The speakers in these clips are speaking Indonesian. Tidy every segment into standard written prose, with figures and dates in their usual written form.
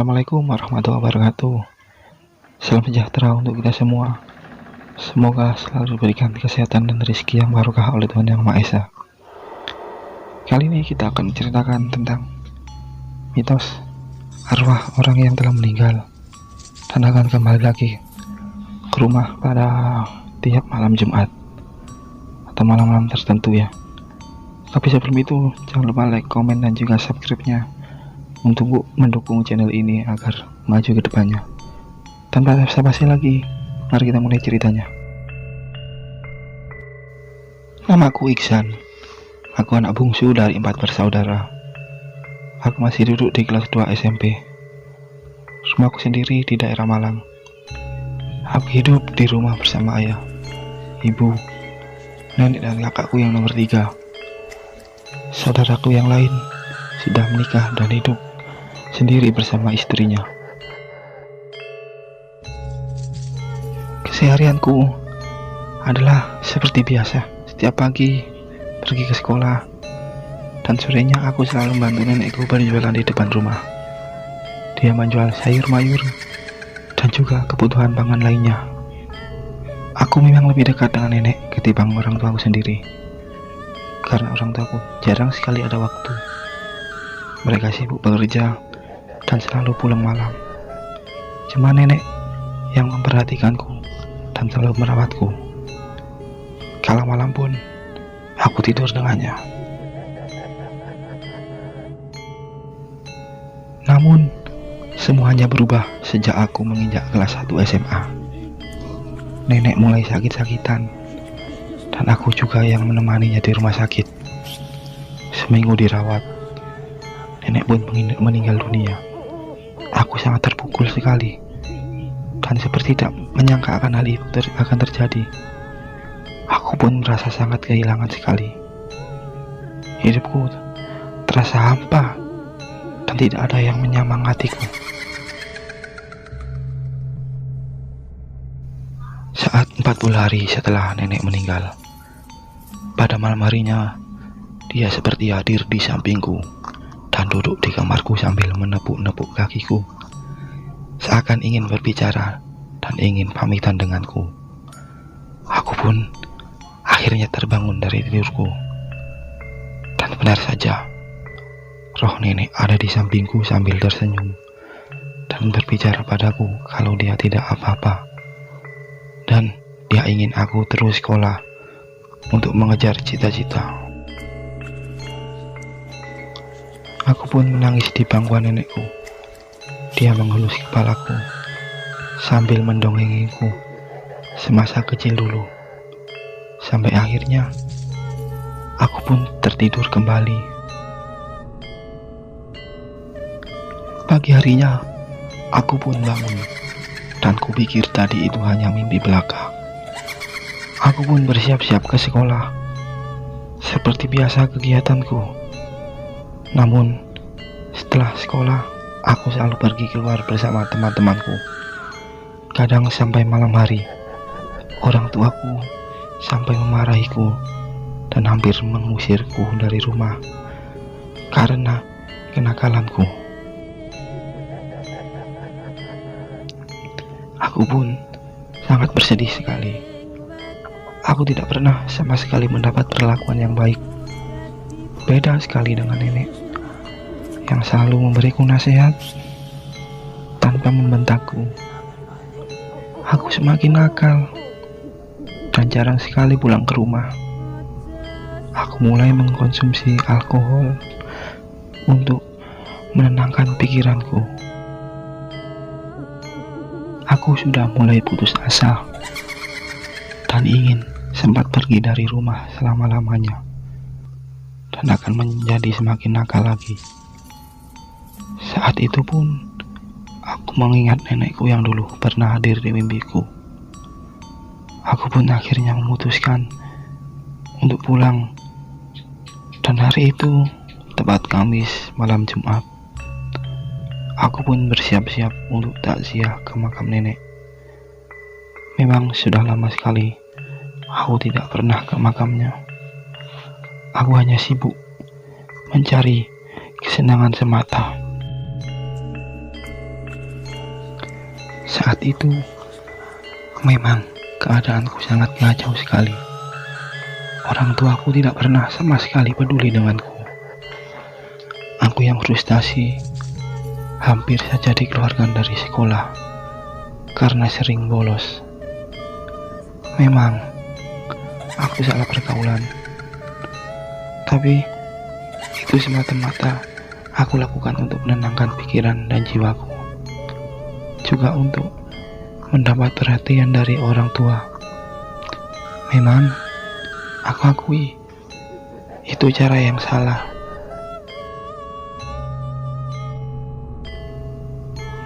Assalamualaikum warahmatullahi wabarakatuh. Salam sejahtera untuk kita semua. Semoga selalu diberikan kesehatan dan rezeki yang barokah oleh Tuhan Yang Maha Esa. Kali ini kita akan menceritakan tentang mitos arwah orang yang telah meninggal dan akan kembali lagi ke rumah pada tiap malam Jumat atau malam-malam tertentu ya. Tapi sebelum itu, jangan lupa like, komen, dan juga subscribe-nya untuk mendukung channel ini agar maju ke depannya. Tanpa basa-basi lagi, mari kita mulai ceritanya. Namaku Iksan. Aku anak bungsu dari 4 bersaudara. Aku masih duduk di kelas 2 SMP. Rumahku sendiri di daerah Malang. Aku hidup di rumah bersama ayah, ibu, nenek dan kakakku yang nomor 3. Saudaraku yang lain sudah menikah dan hidup sendiri bersama istrinya. Keseharianku adalah seperti biasa. Setiap pagi pergi ke sekolah dan sorenya aku selalu membantu nenekku berjualan di depan rumah. Dia menjual sayur mayur dan juga kebutuhan pangan lainnya. Aku memang lebih dekat dengan nenek ketimbang orang tuaku sendiri, karena orang tuaku jarang sekali ada waktu. Mereka sibuk bekerja dan selalu pulang malam. Cuma nenek yang memperhatikanku dan selalu merawatku. Kalau malam pun aku tidur dengannya. Namun semuanya berubah sejak aku menginjak kelas 1 SMA. Nenek mulai sakit-sakitan dan aku juga yang menemaninya di rumah sakit. Seminggu dirawat, nenek pun meninggal dunia. Aku sangat terpukul sekali dan seperti tidak menyangka akan hal itu akan terjadi. Aku pun merasa sangat kehilangan sekali. Hidupku terasa hampa dan tidak ada yang menyemangatiku. Saat 40 hari setelah nenek meninggal, pada malam harinya dia seperti hadir di sampingku dan duduk di kamarku sambil menepuk-nepuk kakiku, seakan ingin berbicara dan ingin pamitan denganku. Aku pun akhirnya terbangun dari tidurku, dan benar saja, roh nenek ada di sampingku sambil tersenyum dan berbicara padaku kalau dia tidak apa-apa dan dia ingin aku terus sekolah untuk mengejar cita-cita. Aku pun menangis di pangkuan nenekku. Dia mengelus kepalaku sambil mendongengiku semasa kecil dulu. Sampai akhirnya aku pun tertidur kembali. Pagi harinya aku pun bangun dan kupikir tadi itu hanya mimpi belaka. Aku pun bersiap-siap ke sekolah. Seperti biasa kegiatanku. Namun setelah sekolah aku selalu pergi keluar bersama teman-temanku. Kadang sampai malam hari. Orang tuaku sampai memarahiku dan hampir mengusirku dari rumah karena kenakalanku. Aku pun sangat bersedih sekali. Aku tidak pernah sama sekali mendapat perlakuan yang baik. Beda sekali dengan nenek yang selalu memberiku nasihat tanpa membentakku. Aku semakin nakal dan jarang sekali pulang ke rumah. Aku mulai mengkonsumsi alkohol untuk menenangkan pikiranku. Aku sudah mulai putus asa dan ingin sempat pergi dari rumah selama-lamanya, dan akan menjadi semakin nakal lagi. Saat itu pun aku mengingat nenekku yang dulu pernah hadir di mimpiku. Aku pun akhirnya memutuskan untuk pulang, dan hari itu tepat Kamis malam Jumat. Aku pun bersiap-siap untuk takziah ke makam nenek. Memang sudah lama sekali aku tidak pernah ke makamnya. Aku hanya sibuk mencari kesenangan semata. Saat itu memang keadaanku sangat kacau sekali. Orang tuaku tidak pernah sama sekali peduli denganku. Aku yang frustasi hampir saja dikeluarkan dari sekolah karena sering bolos. Memang aku salah pergaulan, tapi itu semata-mata aku lakukan untuk menenangkan pikiran dan jiwaku, juga untuk mendapat perhatian dari orang tua. Memang aku akui itu cara yang salah.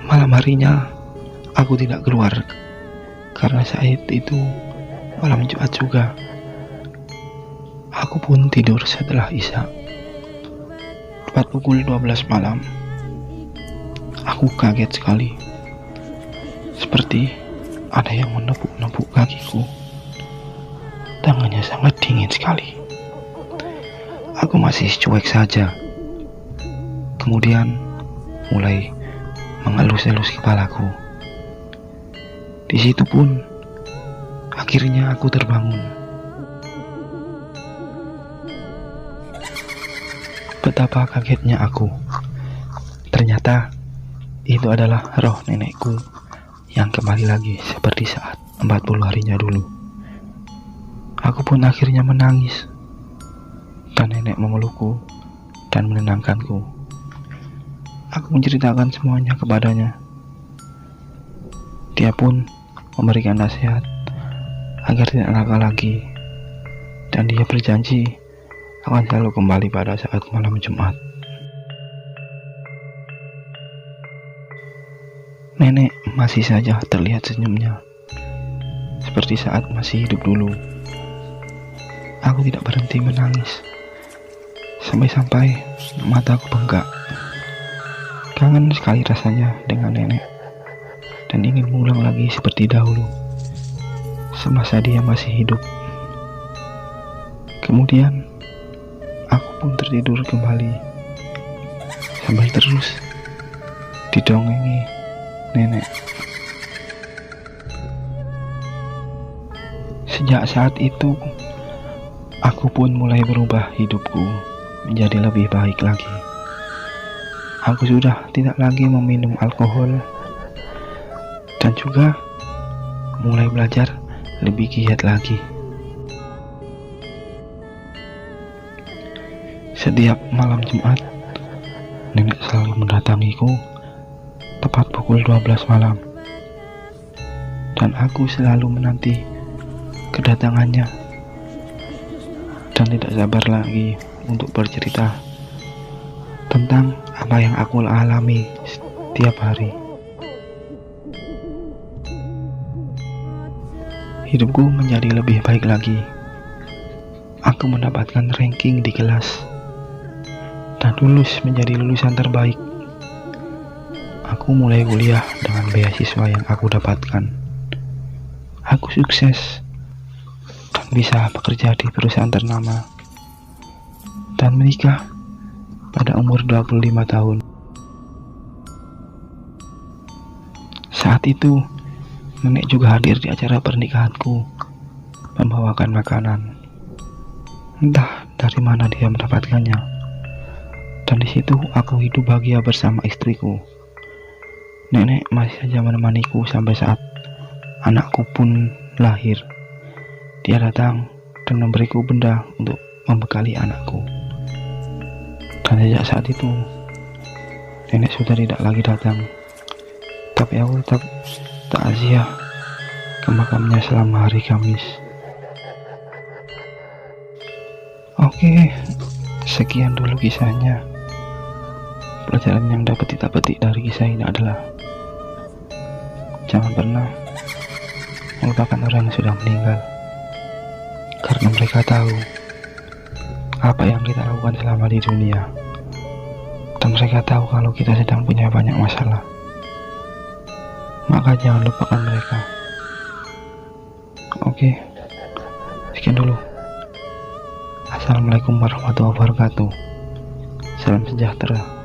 Malam harinya aku tidak keluar karena saat itu malam Jumat juga. Aku pun tidur setelah Isya. Tepat pukul 12 malam, aku kaget sekali. Seperti ada yang menepuk-nepuk kakiku. Tangannya sangat dingin sekali. Aku masih cuek saja. Kemudian mulai mengelus-elus kepalaku. Di situ pun akhirnya aku terbangun. Betapa kagetnya aku. Ternyata itu adalah roh nenekku yang kembali lagi seperti saat 40 harinya dulu. Aku pun akhirnya menangis, dan nenek memelukku dan menenangkanku. Aku menceritakan semuanya kepadanya. Dia pun memberikan nasihat agar tidak nakal lagi, dan dia berjanji akan selalu kembali pada saat malam Jumat. Nenek masih saja terlihat senyumnya, seperti saat masih hidup dulu. Aku tidak berhenti menangis, sampai-sampai mataku bengkak. Kangen sekali rasanya dengan nenek, dan ingin mengulang lagi seperti dahulu, semasa dia masih hidup. Kemudian aku pun tertidur kembali, sambil terus didongengi nenek. Sejak saat itu, aku pun mulai berubah hidupku menjadi lebih baik lagi. Aku sudah tidak lagi meminum alkohol, dan juga mulai belajar lebih giat lagi. Setiap malam Jumat, nenek selalu mendatangiku tepat pukul 12 malam, dan aku selalu menanti kedatangannya dan tidak sabar lagi untuk bercerita tentang apa yang aku alami setiap hari. Hidupku menjadi lebih baik lagi. Aku mendapatkan ranking di kelas dan lulus menjadi lulusan terbaik. Aku mulai kuliah dengan beasiswa yang aku dapatkan. Aku sukses dan bisa bekerja di perusahaan ternama dan menikah pada umur 25 tahun. Saat itu, nenek juga hadir di acara pernikahanku, membawakan makanan. Entah dari mana dia mendapatkannya. Dan di situ aku hidup bahagia bersama istriku. Nenek masih saja menemaniku sampai saat anakku pun lahir. Dia datang dan memberiku benda untuk membekali anakku. Dan sejak saat itu, nenek sudah tidak lagi datang. Tapi aku tetap takziah ke makamnya selama hari Kamis. Oke, sekian dulu kisahnya. Pelajaran yang dapat kita petik dari kisah ini adalah jangan pernah melupakan orang yang sudah meninggal, karena mereka tahu apa yang kita lakukan selama di dunia, dan mereka tahu kalau kita sedang punya banyak masalah. Maka jangan lupakan mereka. Oke, sekian dulu. Assalamualaikum warahmatullahi wabarakatuh. Salam sejahtera.